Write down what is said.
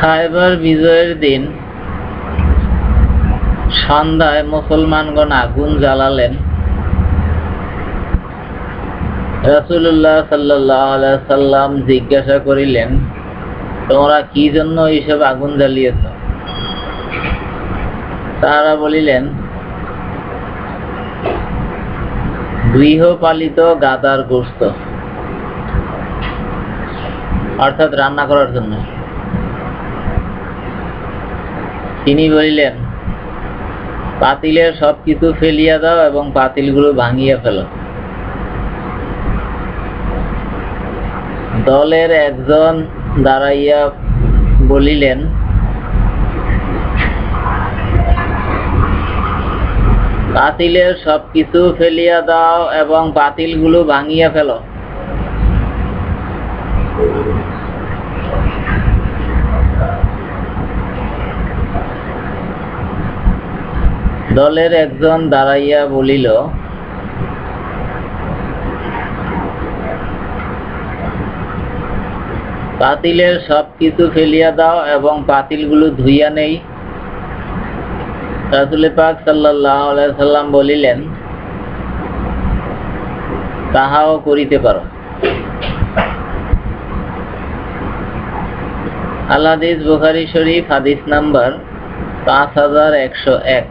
খায়বার বিজয়ের দিন সন্ধ্যায় মুসলমানগণ আগুন জ্বালালেন। রাসূলুল্লাহ সাল্লাল্লাহু আলাইহি সাল্লাম জিজ্ঞাসা করিলেন, তোমরা কি জন্য এইসব আগুন জ্বালিয়েছ? তারা বলিলেন, গৃহপালিত গাদার গোশত, অর্থাৎ রান্না করার জন্য। তিনি বলিলেন, পাতিলের সবকিছু ফেলিয়া দাও এবং পাতিলগুলো ভাঙিয়া ফেলো। দলের একজন দাঁড়াইয়া বলিলেন, পাতিলের সবকিছু ফেলিয়া দাও এবং পাতিলগুলো ভাঙিয়া ফেলো। দলের একজন দাঁড়াইয়া বলিল, পাতিলের সবকিছু ফেলিয়া দাও এবং পাতিলগুলো ধুইয়া নেই। রাসূল পাক সাল্লাল্লাহু আলাইহি সাল্লাম বলিলেন, তাহাও করিতে পারো। আল হাদিস বুখারী শরীফ, হাদিস নাম্বার 5101।